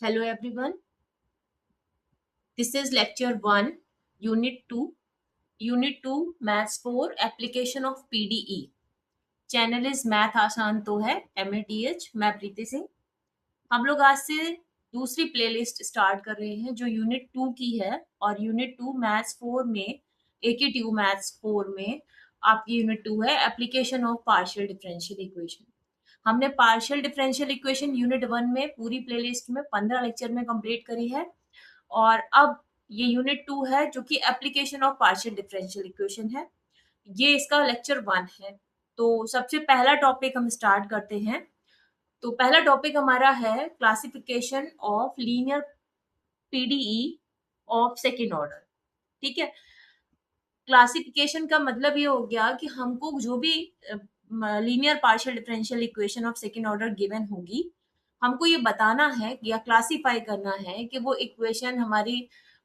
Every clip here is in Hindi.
Hello everyone. This is lecture 1, unit 2. Unit 2 Maths 4 Application of PDE. Channel is math आसान तो है MATH. मैं प्रीति सिंह. हम लोग आज से दूसरी प्लेलिस्ट स्टार्ट कर रहे हैं जो यूनिट 2 की है. और यूनिट 2 मैथ्स 4 में AKTU मैथ्स 4 में आपकी यूनिट 2 है application of partial differential equation. हमने पार्शियल डिफरेंशियल इक्वेशन यूनिट 1 में पूरी प्लेलिस्ट में 15 लेक्चर में कंप्लीट करी है. और अब ये यूनिट 2 है जो कि application of partial differential equation है. ये इसका लेक्चर 1 है. तो सबसे पहला टॉपिक हम स्टार्ट करते हैं. तो पहला टॉपिक हमारा है classification of linear PDE of second order. ठीक है. क्लासिफिकेशन का मतलब ये हो गया कि हमको जो भी linear partial differential equation of second order given होगी, हमको ये बताना है या क्लासिफाई करना है कि वो इक्वेशन हमारी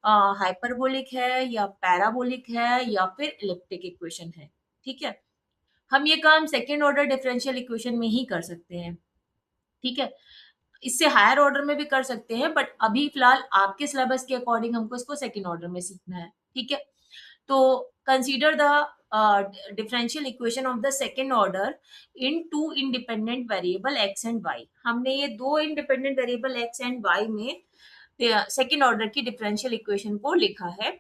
हाइपरबोलिक है या पैराबोलिक है या फिर इलिप्टिक इक्वेशन है. ठीक है. हम ये काम सेकेंड ऑर्डर डिफरेंशियल इक्वेशन में ही कर सकते हैं. ठीक है. इससे हायर ऑर्डर में भी कर सकते हैं, बट अभी फिलहाल आपके सिलेबस के अकॉर्डिंग हमको इसको सेकेंड ऑर्डर में सीखना है. ठीक है. तो consider the differential equation of the second order in two independent variable x and y. हमने ये दो independent variable x and y में सेकेंड ऑर्डर की डिफरेंशियल इक्वेशन को लिखा है.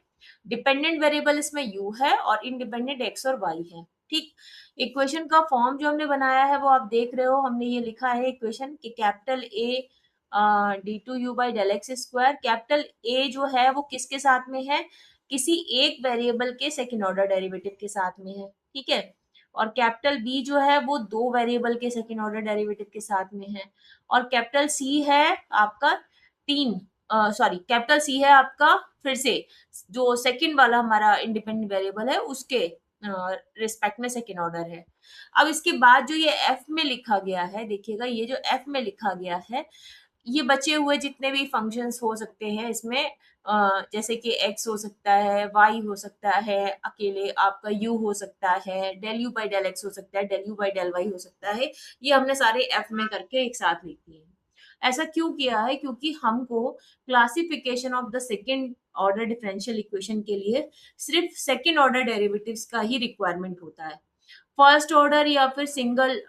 डिपेंडेंट वेरिएबल इसमें u है और इंडिपेंडेंट x और y है. ठीक. इक्वेशन का फॉर्म जो हमने बनाया है वो आप देख रहे हो. हमने ये लिखा है इक्वेशन कि capital A d2u by del x square. Capital A जो है वो किसके साथ में है? किसी एक वेरिएबल के सेकेंड ऑर्डर डेरिवेटिव के साथ में है. ठीक है. और कैपिटल B जो है वो दो वेरिएबल के सेकेंड ऑर्डर डेरिवेटिव के साथ में है. और कैपिटल C है आपका तीन सॉरी कैपिटल C है आपका फिर से जो सेकंड वाला हमारा इंडिपेंडेंट वेरिएबल है उसके रिस्पेक्ट में सेकंड ऑर्डर है. अब इसके बाद जो ये F में लिखा गया है, देखिएगा ये जो F में लिखा गया है, ये बचे हुए जितने भी फंक्शंस हो सकते हैं इसमें जैसे कि x हो सकता है, y हो सकता है, अकेले आपका u हो सकता है, del u by del x हो सकता है, del u by del y हो सकता है. ये हमने सारे f में करके एक साथ लिख दिए. ऐसा क्यों किया है? क्योंकि हमको classification of the second order differential equation के लिए सिर्फ सेकेंड ऑर्डर डेरिवेटिव्स का ही रिक्वायरमेंट होता है. फर्स्ट ऑर्डर या फिर सिंगल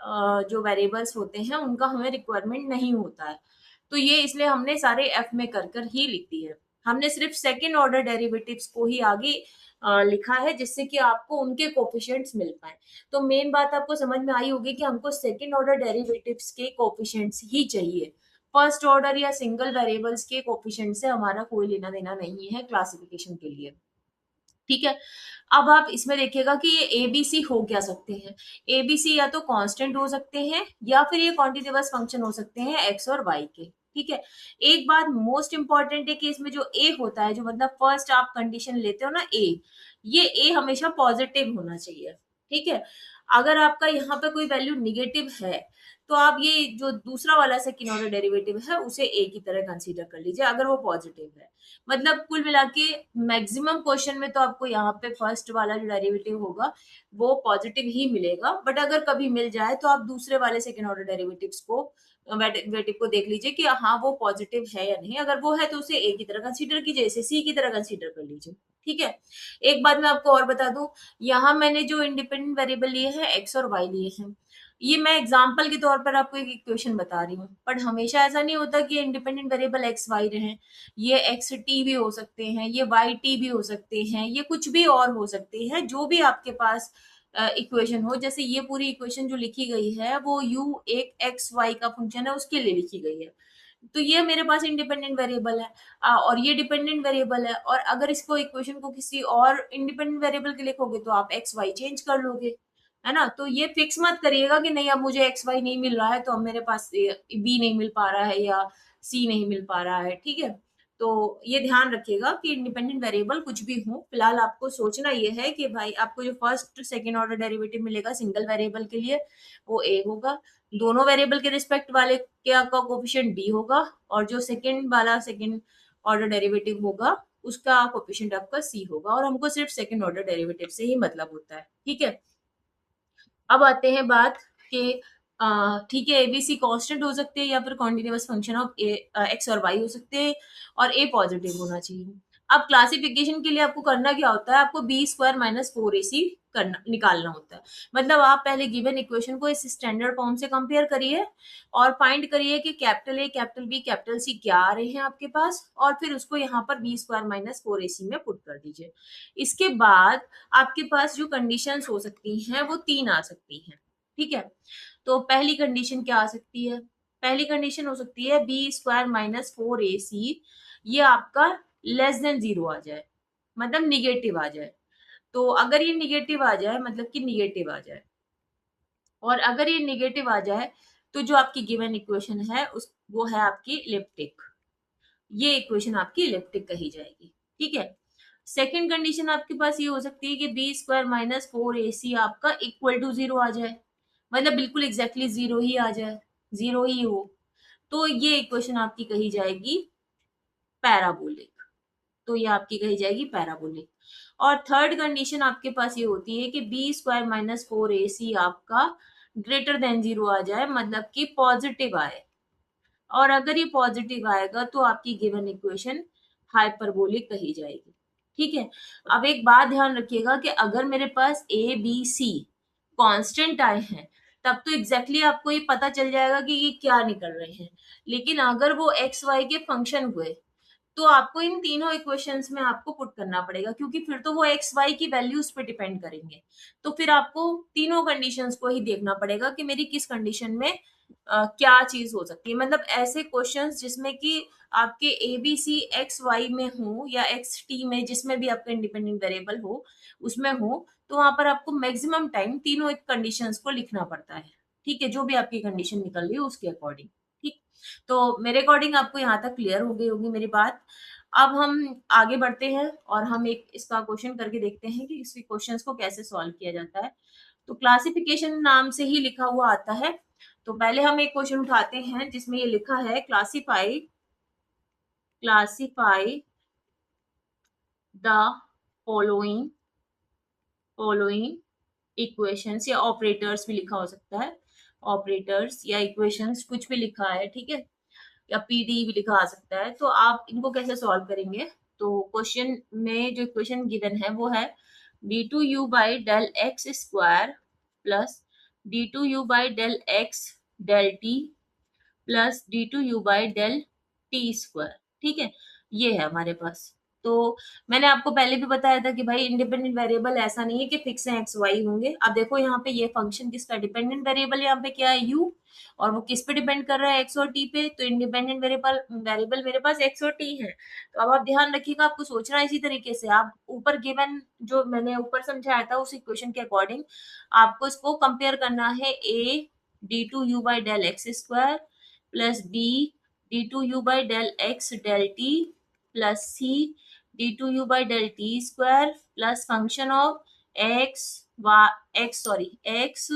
जो वेरिएबल्स होते हैं उनका हमें रिक्वायरमेंट नहीं होता है. तो ये इसलिए हमने सारे एफ में कर कर ही लिख दी है. हमने सिर्फ सेकेंड ऑर्डर डेरिवेटिव्स को ही आगे लिखा है जिससे कि आपको उनके कोफिशिएंट्स मिल पाए. तो मेन बात आपको समझ में आई होगी कि हमको सेकेंड ऑर्डर डेरिवेटिव्स के कोफिशिएंट्स ही चाहिए. फर्स्ट ऑर्डर या सिंगल वेरिएबल्स के कोफिशिएंट से हमारा कोई लेना देना नहीं है क्लासिफिकेशन के लिए. ठीक है. अब आप इसमें देखिएगा कि ये एबीसी हो क्या सकते हैं. एबीसी या तो कांस्टेंट हो सकते हैं या फिर ये क्वांटिटेटिव फंक्शन हो सकते हैं एक्स और वाई के. ठीक है. एक बात मोस्ट इंपॉर्टेंट है कि इसमें जो ए होता है, जो मतलब फर्स्ट आप कंडीशन लेते हो ना ए, ये ए हमेशा पॉजिटिव होना चाहिए. ठीक है. अगर आपका यहाँ पे कोई वैल्यू निगेटिव है तो आप ये जो दूसरा वाला सेकेंड ऑर्डर डेरिवेटिव है उसे ए की तरह कंसीडर कर लीजिए अगर वो पॉजिटिव है. मतलब कुल मिला के मैक्सिमम क्वेश्चन में तो आपको यहाँ पे फर्स्ट वाला जो डेरिवेटिव होगा वो पॉजिटिव ही मिलेगा. बट अगर कभी मिल जाए तो आप दूसरे वाले सेकेंड ऑर्डर डेरिवेटिव्स को डेरिवेटिव को देख लीजिए कि हाँ वो पॉजिटिव है या नहीं. अगर वो है तो उसे ए की तरह कंसीडर कीजिए, इसे सी की तरह कंसीडर कर लीजिए. ठीक है. एक बात मैं आपको और बता दूं, यहाँ मैंने जो इंडिपेंडेंट वेरिएबल लिए हैं एक्स और वाई लिए हैं, ये मैं एग्जाम्पल के तौर पर आपको एक इक्वेशन बता रही हूँ. बट हमेशा ऐसा नहीं होता कि इंडिपेंडेंट वेरिएबल एक्स वाई रहे. ये एक्स टी भी हो सकते हैं, ये वाई टी भी हो सकते हैं, ये कुछ भी और हो सकते हैं. जो भी आपके पास इक्वेशन हो, जैसे ये पूरी इक्वेशन जो लिखी गई है वो यू एक एक्स वाई का फंक्शन है उसके लिए लिखी गई है. तो ये मेरे पास इंडिपेंडेंट वेरिएबल है और ये डिपेंडेंट वेरिएबल है. और अगर इसको इक्वेशन को किसी और इंडिपेंडेंट वेरिएबल के लिखोगे तो आप एक्स वाई चेंज कर लोगे, है ना. तो ये फिक्स मत करिएगा कि नहीं अब मुझे एक्स वाई नहीं मिल रहा है तो अब मेरे पास बी नहीं मिल पा रहा है या सी नहीं मिल पा रहा है. ठीक है. तो ये ध्यान रखिएगा कि इंडिपेंडेंट वेरिएबल कुछ भी हो, फिलहाल आपको सोचना ये है कि भाई आपको जो फर्स्ट सेकेंड ऑर्डर डेरिवेटिव मिलेगा सिंगल वेरिएबल के लिए वो ए होगा, दोनों वेरिएबल के रिस्पेक्ट वाले क्या का कोफिशिएंट बी होगा, और जो सेकेंड वाला सेकेंड ऑर्डर डेरिवेटिव होगा उसका कोफिशिएंट आपका सी होगा. और हमको सिर्फ सेकेंड ऑर्डर डेरिवेटिव से ही मतलब होता है. ठीक है. अब आते हैं बात कि ठीक है, एबीसी कांस्टेंट हो सकते हैं या फिर continuous function of A x और वाई हो सकते हैं, और ए पॉजिटिव होना चाहिए। अब क्लासिफिकेशन के लिए आपको करना क्या होता है, आपको B square minus four a सी करना निकालना होता है। मतलब आप पहले गिवन इक्वेशन को इस स्टैंडर्ड फॉर्म से कंपेयर करिए और फाइंड करिए कि capital A, capital B, capital C क्या आ रहे हैं आपके पास, और फिर उसको यहाँ पर B square minus four a सी में पुट कर दीजिए। इसके बाद आपके पास जो कंडीशंस हो सकती हैं वो तीन आ सकती हैं। ठीक है, तो पहली कंडीशन क्या आ सकती है, पहली कंडीशन हो सकती है b square minus four a सी ये आपका लेस देन जीरो आ जाए, मतलब निगेटिव आ जाए। तो अगर ये निगेटिव आ जाए मतलब कि निगेटिव आ जाए, और अगर ये निगेटिव आ जाए तो जो आपकी गिवन इक्वेशन है उस वो है आपकी इलिप्टिक, ये इक्वेशन आपकी इलिप्टिक कही जाएगी। ठीक है, सेकेंड कंडीशन आपके पास ये हो सकती है कि B square minus four a सी आपका इक्वल टू जीरो आ जाए, मतलब बिल्कुल एग्जैक्टली जीरो ही आ जाए, जीरो ही हो, तो ये इक्वेशन आपकी कही जाएगी पैराबोलिक। तो ये आपकी कही जाएगी पैराबोलिक। और थर्ड कंडीशन आपके पास ये होती है कि B square minus four a सी आपका ग्रेटर देन जीरो आ जाए, मतलब कि पॉजिटिव आए, और अगर ये पॉजिटिव आएगा तो आपकी गिवन इक्वेशन हाइपरबोलिक कही जाएगी। ठीक है, अब एक बात ध्यान रखिएगा कि अगर मेरे पास ए बी सी कांस्टेंट आए हैं तब तो एग्जैक्टली exactly आपको ये पता चल जाएगा कि ये क्या निकल रहे हैं, लेकिन अगर वो एक्स वाई के फंक्शन हुए तो आपको इन तीनों इक्वेशंस में आपको पुट करना पड़ेगा, क्योंकि फिर तो वो एक्स वाई की वैल्यूज पे डिपेंड करेंगे। तो फिर आपको तीनों कंडीशंस को ही देखना पड़ेगा कि मेरी किस कंडीशन में क्या चीज हो सकती है। मतलब ऐसे क्वेश्चंस जिसमें कि आपके A B C x y में हो या एक्स टी में, जिसमें भी आपका इंडिपेंडेंट वेरिएबल हो उसमें हो, तो वहां पर आपको मैक्सिमम टाइम तीनों कंडीशंस को लिखना पड़ता है। ठीक है, जो भी आपकी कंडीशन निकल रही है उसके अकॉर्डिंग। ठीक, तो मेरे अकॉर्डिंग आपको यहाँ तक क्लियर हो गई होगी मेरी बात। अब हम आगे बढ़ते हैं और हम एक इसका क्वेश्चन करके देखते हैं कि इस क्वेश्चन को कैसे सॉल्व किया जाता है। तो क्लासिफिकेशन नाम से ही लिखा हुआ आता है। तो पहले हम एक क्वेश्चन उठाते हैं जिसमें ये लिखा है classify classify the following following equations, या ऑपरेटर्स भी लिखा हो सकता है, ऑपरेटर्स या इक्वेशंस कुछ भी लिखा है। ठीक है, या पीडी भी लिखा आ सकता है। तो आप इनको कैसे सॉल्व करेंगे, तो क्वेश्चन में जो इक्वेशन गिवन है वो है d two u by del x square plus d two u by del x del t plus d two u by del t square. ठीक है, ये है हमारे पास। तो मैंने आपको पहले भी बताया था कि भाई इंडिपेंडेंट वेरिएबल ऐसा नहीं है कि फिक्स है एक्स वाई होंगे। अब देखो यहाँ पे ये फंक्शन किसका डिपेंडेंट वेरिएबल यहाँ पे क्या है, यू, और वो किस पे डिपेंड कर रहा है, एक्स और टी पे। तो इंडिपेंडेंट वेरिएबल वेरिएबल मेरे पास एक्स और टी है। तो अब आप ध्यान रखिएगा, आपको सोचना है इसी तरीके से। आप ऊपर गिवन जो मैंने ऊपर समझाया था उस इक्वेशन के अकॉर्डिंग आपको इसको कंपेयर करना है। A d two u by del x square plus b d two u by del x del t plus c d two u by del t square plus function of x x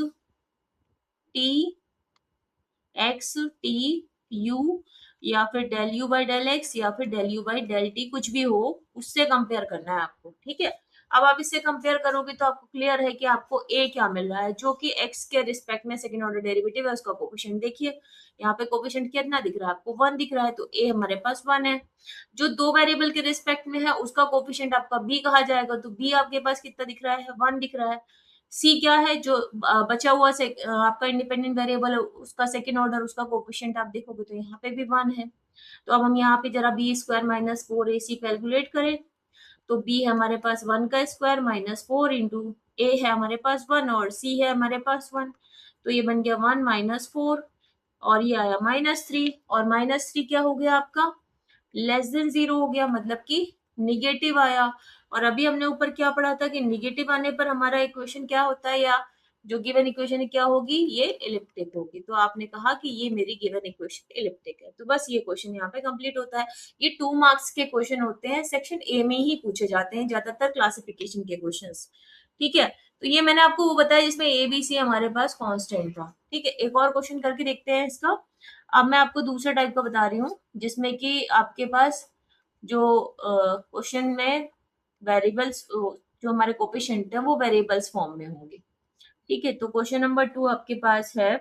t x t u, या फिर del u by del x, या फिर del u by del t, कुछ भी हो उससे कंपेयर करना है आपको। ठीक है, अब आप इससे कंपेयर करोगे तो आपको क्लियर है कि आपको ए क्या मिल रहा है, जो कि एक्स के रिस्पेक्ट में सेकंड ऑर्डर डेरिवेटिव है, उसका कोफिशिएंट देखिए। यहाँ पे कोफिशिएंट कितना दिख रहा है आपको, वन दिख रहा है, तो ए हमारे पास वन है। जो दो वेरिएबल के रिस्पेक्ट में है उसका कोफिशिएंट आपका बी कहा जाएगा, तो बी आपके पास कितना दिख रहा है, वन दिख रहा है। सी क्या है, जो बचा हुआ आपका इंडिपेंडेंट वेरिएबल है उसका सेकंड ऑर्डर, उसका कोफिशिएंट आप देखोगे तो यहाँ पे भी वन है। तो अब हम यहाँ पे जरा B square minus four a C calculate करें, तो बी है हमारे पास वन का स्क्वायर माइनस फोर इंटू ए है हमारे पास वन और सी है हमारे पास वन, तो ये बन गया वन माइनस फोर, और ये आया माइनस थ्री, और माइनस थ्री क्या हो गया आपका, लेस देन जीरो हो गया, मतलब कि निगेटिव आया। और अभी हमने ऊपर क्या पढ़ा था कि निगेटिव आने पर हमारा इक्वेशन क्या होता है, या जो गिवन इक्वेशन है क्या होगी, ये इलिप्टिक होगी। तो आपने कहा कि ये मेरी गिवन इक्वेशन इलिप्टिक है। तो बस ये क्वेश्चन यहाँ पे कंप्लीट होता है। ये 2 मार्क्स के क्वेश्चन होते हैं, सेक्शन ए में ही पूछे जाते हैं ज्यादातर क्लासिफिकेशन के क्वेश्चन। ठीक है, तो ये मैंने आपको वो बताया जिसमें ए बी सी हमारे पास कांस्टेंट था। ठीक है, एक और क्वेश्चन करके देखते हैं इसका। अब मैं आपको दूसरा टाइप का बता रही हूँ जिसमें कि आपके पास जो क्वेश्चन में वेरिएबल्स जो हमारे कोफिशिएंट है वो वेरिएबल्स फॉर्म में होंगे। ठीक है, तो क्वेश्चन नंबर 2 आपके पास है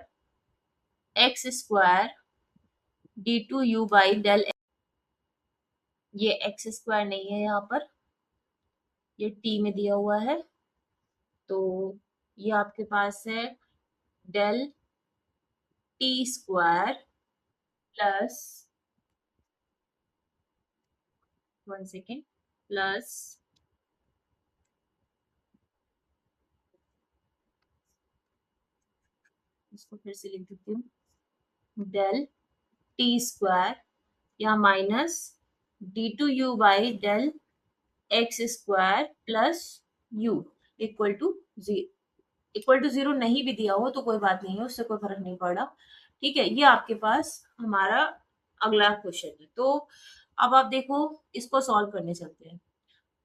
x square d two u by del, ये एक्स स्क्वायर नहीं है यहाँ पर, ये टी में दिया हुआ है, तो ये आपके पास है del t square plus, 1 second, plus इसको फिर से लिख देती हूँ, डेल टी स्क्वायर या minus d two u by del x square plus u equal to zero. Equal to zero नहीं भी दिया हो तो कोई बात नहीं है, उससे कोई फर्क नहीं पड़ा। ठीक है, ये आपके पास हमारा अगला क्वेश्चन है। तो अब आप देखो, इसको सॉल्व करने चलते हैं।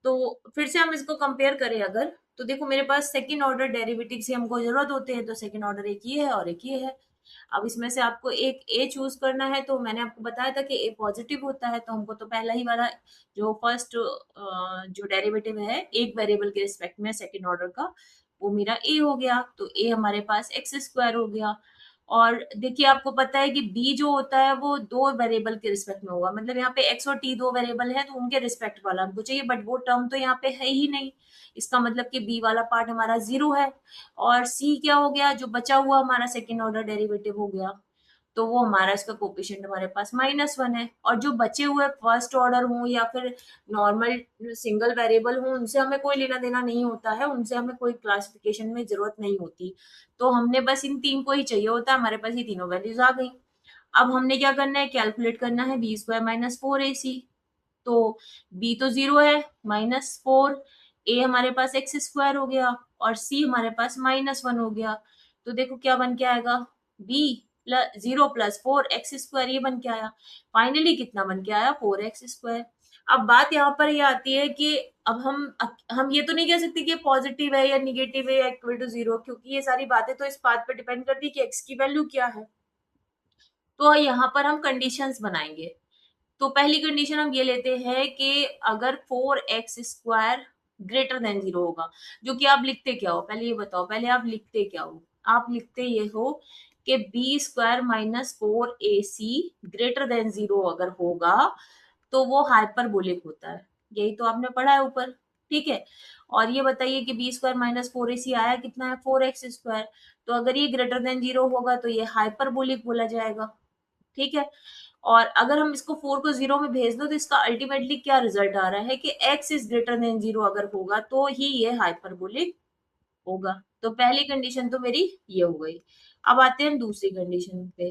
तो फिर से हम इसको कंपेयर करें अगर, तो देखो मेरे पास सेकंड ऑर्डर डेरिवेटिव से हमको जरूरत होते हैं, तो सेकंड ऑर्डर एक ये है और एक ये है। अब इसमें से आपको एक ए चूज करना है, तो मैंने आपको बताया था कि ए पॉजिटिव होता है, तो हमको तो पहला ही वाला जो फर्स्ट जो डेरिवेटिव है एक वेरिएबल के रिस्पेक्ट में सेकंड ऑर्डर का, वो मेरा ए हो गया। तो ए हमारे पास एक्स स्क्वायर हो गया। और देखिए आपको पता है कि बी जो होता है वो दो वेरिएबल के रिस्पेक्ट में होगा, मतलब यहाँ पे एक्स और टी दो वेरिएबल है तो उनके रिस्पेक्ट वाला हमको चाहिए, बट वो टर्म तो यहाँ पे है ही नहीं। इसका मतलब कि बी वाला पार्ट हमारा जीरो है। और सी क्या हो गया, जो बचा हुआ हमारा सेकेंड ऑर्डर डेरिवेटिव हो गया, तो वो हमारा इसका कोपिशेंट हमारे पास -1 है। और जो बचे हुए फर्स्ट ऑर्डर हो या फिर नॉर्मल सिंगल वेरिएबल हो, उनसे हमें कोई लेना देना नहीं होता है, उनसे हमें कोई क्लासिफिकेशन में जरूरत नहीं होती। तो हमने बस इन तीन को ही चाहिए होता है, हमारे पास ये तीनों वैल्यूज आ गई। अब हमने क्या करना है, कैलकुलेट करना है b square minus four a सी। तो बी तो जीरो है, -4, ए हमारे पास एक्स स्क्वायर हो गया और सी हमारे पास -1 हो गया। तो देखो क्या बन के आएगा, b plus zero plus four x square, ये बन के आया। फाइनली कितना बन के आया, 4x स्क्वायर। अब बात यहाँ पर ये आती है कि अब हम ये तो नहीं कह सकते कि पॉजिटिव है या निगेटिव है या इक्वल टू जीरो, क्योंकि ये सारी बातें तो इस बात पर डिपेंड करती है कि एक्स की वैल्यू क्या है। तो यहाँ पर हम कंडीशंस बनाएंगे। तो पहली कंडीशन हम ये लेते हैं कि अगर 4x square greater than zero होगा, जो कि आप लिखते क्या हो, पहले ये बताओ, पहले आप लिखते क्या हो, आप लिखते ये हो कि B square minus four a C greater than zero अगर होगा तो वो हाइपरबोलिक होता है। यही तो आपने पढ़ा है ऊपर। ठीक है, और ये बताइए कि B square minus four a सी आया कितना है, 4x स्क्वायर। तो अगर ये ग्रेटर देन जीरो होगा तो ये हाइपरबोलिक बोला जाएगा। ठीक है, और अगर हम इसको 4 को जीरो में भेज दो तो इसका अल्टीमेटली क्या रिजल्ट आ रहा है कि x is greater than zero अगर होगा तो ही ये हाइपरबोलिक होगा। तो पहली कंडीशन तो मेरी ये हो गई। अब आते हैं हम दूसरी कंडीशन पे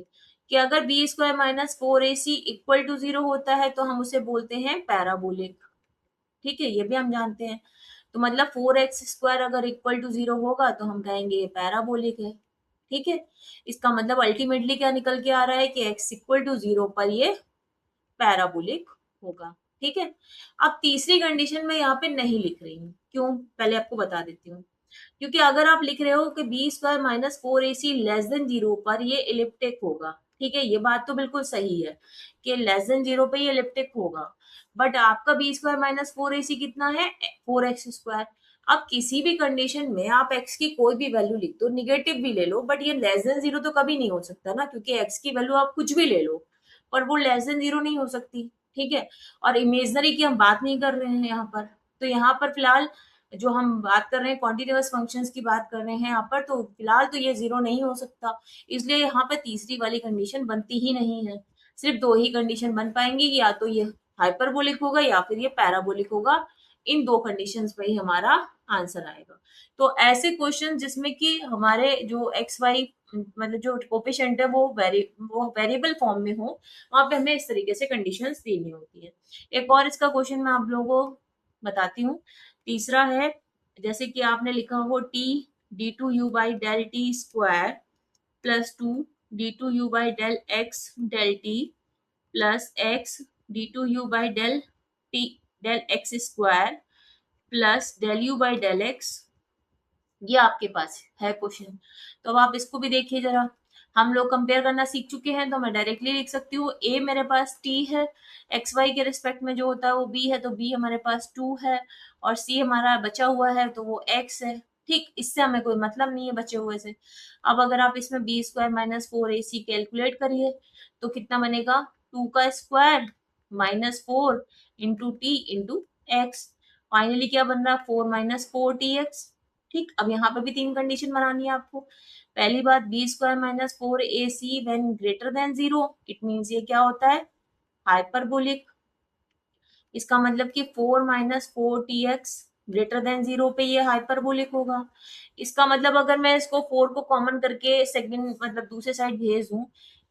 कि अगर b square minus four a c equal to zero होता है तो हम उसे बोलते हैं पैराबोलिक। ठीक है, ये भी हम जानते हैं। तो मतलब 4x स्क्वायर अगर इक्वल टू जीरो होगा तो हम कहेंगे ये पैराबोलिक है। ठीक है, इसका मतलब अल्टीमेटली क्या निकल के आ रहा है कि x इक्वल टू जीरो पर ये पैराबोलिक होगा। ठीक है, अब तीसरी कंडीशन में यहाँ पे नहीं लिख रही हूँ, क्यों, पहले आपको बता देती हूँ। क्योंकि अगर आप लिख रहे हो कि B square minus four a C less than zero पर ये इलिप्टिक होगा, ठीक है, ये बात तो बिल्कुल सही है कि लेस देन जीरो पे ये इलिप्टिक होगा। बट आपका b square minus four a सी कितना है, 4x स्क्वायर। अब किसी भी कंडीशन में आप x की कोई भी वैल्यू लिख दो, निगेटिव भी ले लो, बट ये लेस देन जीरो तो कभी नहीं हो सकता ना, क्योंकि x की वैल्यू आप कुछ भी ले लो पर वो लेस देन जीरो नहीं हो सकती। ठीक है, और इमेजनरी की हम बात नहीं कर रहे हैं यहाँ पर। तो यहाँ पर फिलहाल जो हम बात कर रहे हैं कॉन्टिन्यूअस फंक्शंस की बात कर रहे हैं यहाँ पर, तो फिलहाल तो ये जीरो नहीं हो सकता। इसलिए यहाँ पर तीसरी वाली कंडीशन बनती ही नहीं है। सिर्फ दो ही कंडीशन बन पाएंगी, या तो ये हाइपरबोलिक होगा या फिर ये पैराबोलिक होगा। इन दो कंडीशंस पे ही हमारा आंसर आएगा। तो ऐसे क्वेश्चन जिसमें कि हमारे जो एक्स वाई मतलब जो कोफिशिएंट है वो वेरिएबल फॉर्म में हो, वहां पे हमें इस तरीके से कंडीशंस देनी होती है। एक और इसका क्वेश्चन मैं आप लोगों को बताती हूँ। तीसरा है, जैसे कि आपने लिखा हो t d two u by del t square plus two d two u by del x del t plus x d two u by del t del x square plus del u by del x. ये आपके पास है क्वेश्चन। तो अब आप इसको भी देखिए जरा। हम लोग कंपेयर करना सीख चुके हैं, तो मैं डायरेक्टली लिख सकती हूँ ए मेरे पास टी है, एक्स वाई के रिस्पेक्ट में जो होता है वो बी है, तो बी हमारे पास 2 है, और सी हमारा बचा हुआ है तो वो एक्स है। ठीक, इससे हमें कोई मतलब नहीं है बचे हुए से। अब अगर आप इसमें B square minus four a C calculate करिए तो कितना बनेगा, टू का square minus four into T into x. Finally क्या बन रहा है, four minus four t x. ठीक, अब यहाँ पे भी तीन कंडीशन बनानी है आपको। पहली बात, b square minus four a c when greater than zero, it means ये क्या होता है, हाइपरबोलिक। इसका मतलब कि four minus four t x greater than zero पे ये हाइपरबोलिक होगा। इसका मतलब अगर मैं इसको फोर को कॉमन करके सेकंड मतलब दूसरे साइड भेज दूं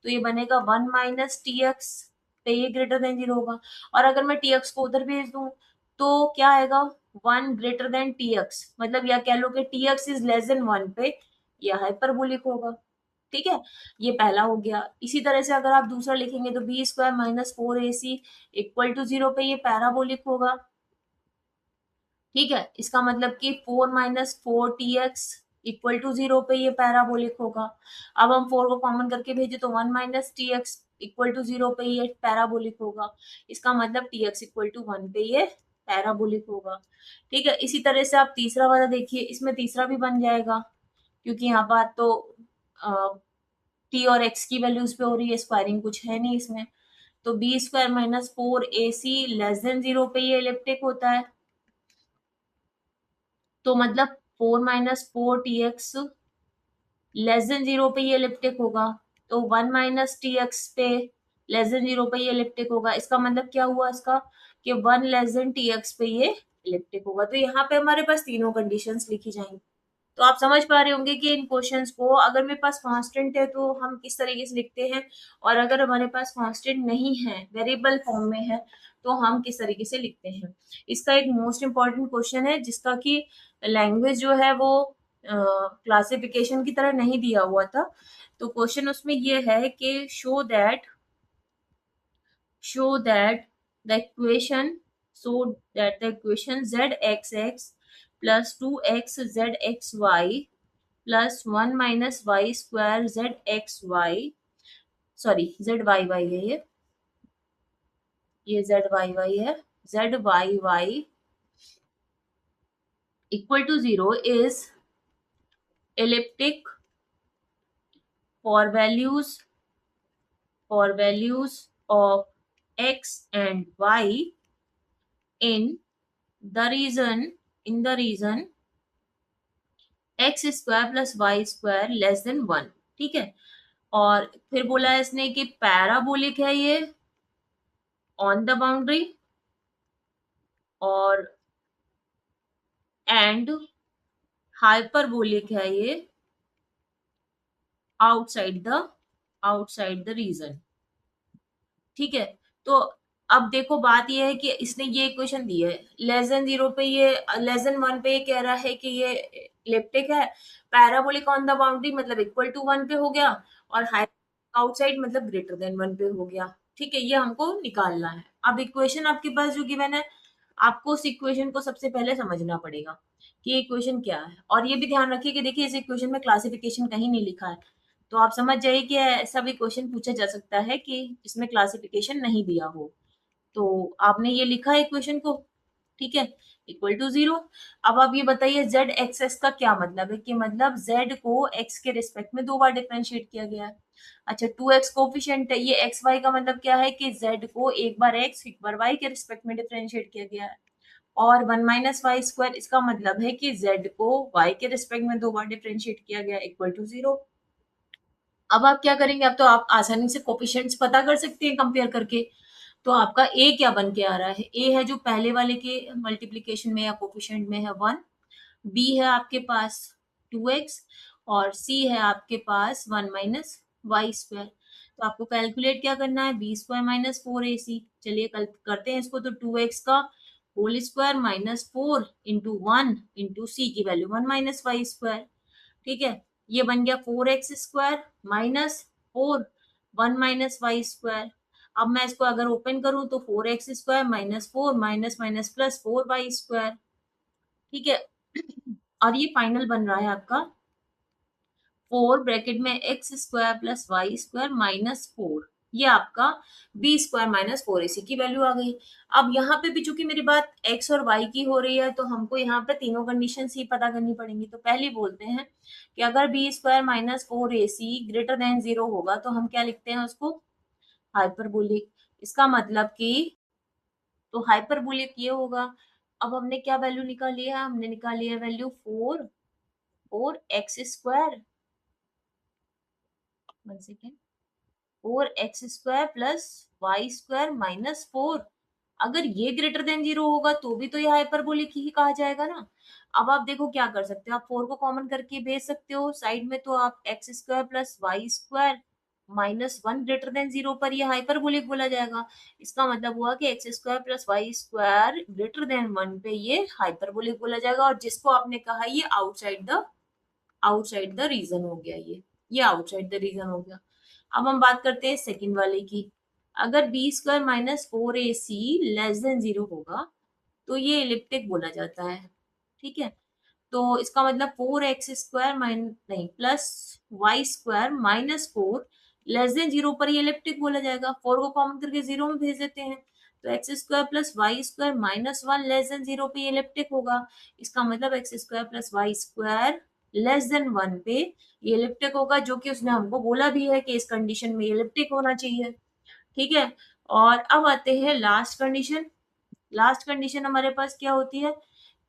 तो ये बनेगा वन माइनस टी एक्स पे ये ग्रेटर देन जीरो होगा। और अगर मैं टी एक्स को उधर भेज दूं तो क्या आएगा, one greater then T x, मतलब या कह लो कि T x is less than one पे यह हाइपरबोलिक होगा। ठीक है, ये पहला हो गया। इसी तरह से अगर आप दूसरा लिखेंगे तो b square minus four a c equal to zero पे ये पैराबोलिक होगा। ठीक है, इसका मतलब कि four minus four t x equal to zero पे ये पैराबोलिक होगा। अब हम फोर को कॉमन करके भेजे तो one minus t x equal to zero पे ये पैराबोलिक होगा। इसका मतलब t x equal to one पे ये पैराबोलिक होगा। ठीक है, इसी तरह से आप तीसरा वाला देखिए, इसमें तीसरा भी बन जाएगा क्योंकि यहाँ बात तो टी और एक्स की वैल्यूज पे हो रही है, स्क्वायरिंग कुछ है नहीं इसमें। तो b square minus four a C less than zero पे ये इलिप्टिक होता है। तो मतलब four minus four t x less than zero पे ये इलिप्टिक होगा। तो वन माइनस टी एक्स पे लेस देन जीरो पे ये इलिप्टिक होगा। इसका मतलब क्या हुआ इसका, कि one less then T x पे ये इलिप्टिक होगा। तो यहाँ पे हमारे पास तीनों कंडीशंस लिखी जाएंगी। तो आप समझ पा रहे होंगे कि इन क्वेश्चंस को अगर मेरे पास कांस्टेंट है तो हम किस तरीके से लिखते हैं, और अगर हमारे पास कांस्टेंट नहीं है, वेरिएबल फॉर्म में है, तो हम किस तरीके से लिखते हैं। इसका एक मोस्ट इम्पॉर्टेंट क्वेश्चन है जिसका कि लैंग्वेज जो है वो क्लासिफिकेशन की तरह नहीं दिया हुआ था। तो क्वेश्चन उसमें ये है कि show that the equation zxx plus 2x zxy plus one minus y square z x y, sorry z y y है ये जेड वाई वाई है, z y y equal to zero is elliptic for values of x and y in the region x square plus y square less than one. ठीक है, और फिर बोला है इसने कि पैराबोलिक है ये ऑन द बाउंड्री और एंड हाइपरबोलिक है ये आउटसाइड द रीजन। ठीक है, तो अब देखो बात ये है कि इसने ये इक्वेशन दी है लेस देन जीरो पे, ये लेस देन वन पे ये कह रहा है कि ये इलिप्टिक है। पैराबोलिक ऑन द बाउंड्री मतलब इक्वल टू वन पे हो गया, और आउटसाइड मतलब ग्रेटर देन वन पे हो गया। ठीक है, ये हमको निकालना है। अब इक्वेशन आपके पास जो गिवन है, आपको उस इक्वेशन को सबसे पहले समझना पड़ेगा कि ये इक्वेशन क्या है। और ये भी ध्यान रखिए कि देखिए इस इक्वेशन में क्लासिफिकेशन कहीं नहीं लिखा है। तो आप समझ जाइए कि ऐसा भी क्वेश्चन पूछा जा सकता है कि इसमें क्लासिफिकेशन नहीं दिया हो। तो आपने ये लिखा है इक्वेशन को, ठीक है, इक्वल टू जीरो। अब आप ये बताइए जेड एक्सेस का क्या मतलब है, कि मतलब जेड को एक्स के रिस्पेक्ट में दो बार डिफरेंशिएट किया गया है। अच्छा, टू एक्स कोफिशियंट है, ये एक्स वाई का मतलब क्या है कि जेड को एक बार एक्स एक बार वाई के रिस्पेक्ट में डिफरेंशिएट किया गया है। और वन माइनस वाई स्क्वायर, इसका मतलब है कि जेड को वाई के रिस्पेक्ट में दो बार डिफरेंशिएट किया गया इक्वल टू जीरो। अब आप क्या करेंगे, अब तो आप आसानी से कोफिशिएंट्स पता कर सकते हैं कंपेयर करके। तो आपका ए क्या बन के आ रहा है, ए है जो पहले वाले के मल्टीप्लीकेशन में या कोफिशिएंट में है वन, बी है आपके पास टू एक्स, और सी है आपके पास वन माइनस वाई स्क्वायर। तो आपको कैलकुलेट क्या करना है, b square minus four a c. चलिए कल करते हैं इसको। तो टू एक्स का whole square minus four into one into c की value one minus y square. ठीक है, ये बन गया four x square minus four one minus y square. अब मैं इसको अगर ओपन करूं तो four x square minus four minus minus plus four y square. ठीक है, और ये फाइनल बन रहा है आपका फोर ब्रैकेट में x square plus y square minus four. ये आपका b square minus four a c की वैल्यू आ गई। अब यहाँ पे भी चूंकि मेरी बात एक्स और वाई की हो रही है तो हमको यहाँ पे तीनों कंडीशन ही पता करनी पड़ेंगी। तो पहले बोलते हैं कि अगर b square minus four a C greater than zero होगा तो हम क्या लिखते हैं उसको, हाइपरबोलिक। इसका मतलब कि तो हाइपरबोलिक ये होगा। अब हमने क्या वैल्यू निकाली है, हमने निकाली है value four, four x square, one second, four x square plus y square minus four. अगर ये ग्रेटर देन जीरो होगा तो भी तो ये हाइपरबोलिक ही कहा जाएगा ना। अब आप देखो क्या कर सकते हो, आप फोर को कॉमन करके भेज सकते हो साइड में, तो आप x square plus y square minus one greater than zero पर ये हाइपरबोलिक बोला जाएगा। इसका मतलब हुआ कि x square plus y square greater than one पे ये हाइपरबोलिक बोला जाएगा। और जिसको आपने कहा ये आउटसाइड द रीजन हो गया, ये आउटसाइड द रीजन हो गया। अब हम बात करते हैं सेकंड वाले की। अगर b square minus four a C less than zero होगा तो ये इलिप्टिक बोला जाता है। ठीक है, तो इसका मतलब फोर एक्स स्क्वायर माइन नहीं plus y square minus four less than zero पर ये इलिप्टिक बोला जाएगा। फोर को कॉमन करके जीरो में भेज देते हैं, तो x square plus y square minus one less than zero पे ये इलिप्टिक होगा। इसका मतलब x square plus y square less than one पे ये इलिप्टिक होगा, जो कि उसने हमको बोला भी है कि इस कंडीशन में इलिप्टिक होना चाहिए। ठीक है, और अब आते हैं लास्ट कंडीशन। लास्ट कंडीशन हमारे पास क्या होती है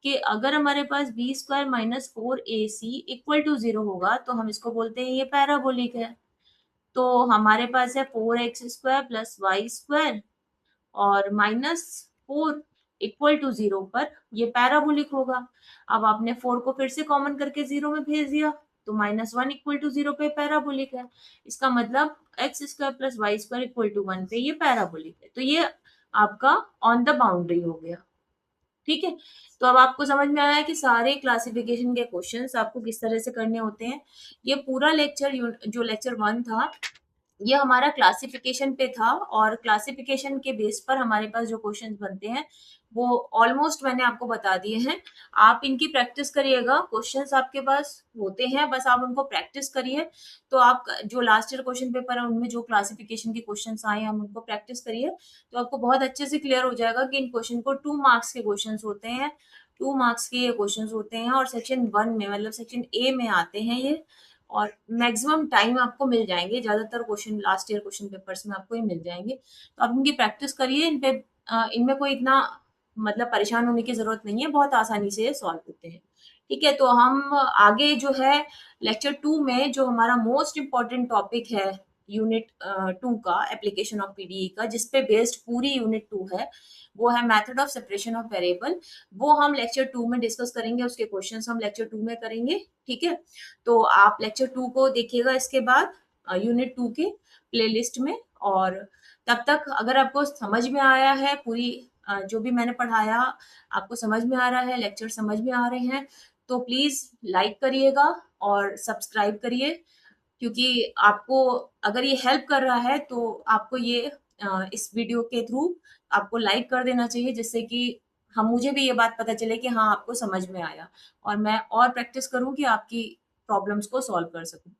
कि अगर हमारे पास b square minus four a c equal to zero होगा तो हम इसको बोलते हैं ये पैराबोलिक है। तो हमारे पास है four x square plus y square और minus four equal to zero पर ये पैराबोलिक होगा। अब आपने फोर को फिर से कॉमन करके जीरो में भेज दिया तो minus one equal to zero पे पैराबोलिक है। इसका मतलब x square plus y square equal to one पे ये पैराबोलिक है। तो ये आपका ऑन द बाउंड्री हो गया। ठीक है, तो अब आपको समझ में आया है कि सारे क्लासिफिकेशन के क्वेश्चंस आपको किस तरह से करने होते हैं। ये पूरा लेक्चर जो लेक्चर वन था ये हमारा क्लासिफिकेशन पे था, और क्लासिफिकेशन के बेस पर हमारे पास जो क्वेश्चंस बनते हैं वो ऑलमोस्ट मैंने आपको बता दिए हैं। आप इनकी प्रैक्टिस करिएगा, क्वेश्चंस आपके पास होते हैं, बस आप उनको प्रैक्टिस करिए। तो आप जो लास्ट ईयर क्वेश्चन पेपर है उनमें जो क्लासिफिकेशन के क्वेश्चंस आए हैं हम उनको प्रैक्टिस करिए, तो आपको बहुत अच्छे से क्लियर हो जाएगा कि इन क्वेश्चन को 2 मार्क्स के क्वेश्चन होते हैं, 2 मार्क्स के ये क्वेश्चन होते हैं, और सेक्शन वन में मतलब सेक्शन ए में आते हैं ये। और मैक्सिमम टाइम आपको मिल जाएंगे, ज्यादातर question last year question papers में आपको ही मिल जाएंगे। तो आप इनकी प्रैक्टिस करिए, इन पे इनमें कोई इतना मतलब परेशान होने की जरूरत नहीं है, बहुत आसानी से सॉल्व होते हैं। ठीक है, तो हम आगे जो है लेक्चर टू में जो हमारा मोस्ट इम्पॉर्टेंट टॉपिक है यूनिट टू का, एप्लीकेशन ऑफ पीडीई का, जिसपे बेस्ड पूरी यूनिट टू है, वो है method of separation of variable. वो हम लेक्चर टू में डिस्कस करेंगे, उसके क्वेश्चंस हम लेक्चर टू में करेंगे। ठीक है, तो आप लेक्चर टू को देखिएगा इसके बाद यूनिट टू के प्लेलिस्ट में। और तब तक अगर आपको समझ में आया है पूरी जो भी मैंने पढ़ाया आपको समझ में आ रहा है, लेक्चर समझ में आ रहे हैं, तो प्लीज लाइक करिएगा और सब्सक्राइब करिए, क्योंकि आपको अगर ये हेल्प कर रहा है तो आपको ये इस वीडियो के थ्रू आपको लाइक कर देना चाहिए, जिससे कि हम मुझे भी ये बात पता चले कि हाँ आपको समझ में आया, और मैं और प्रैक्टिस करूं कि आपकी प्रॉब्लम्स को सॉल्व कर सकूं।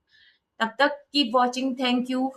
तब तक कीप वॉचिंग, थैंक यू।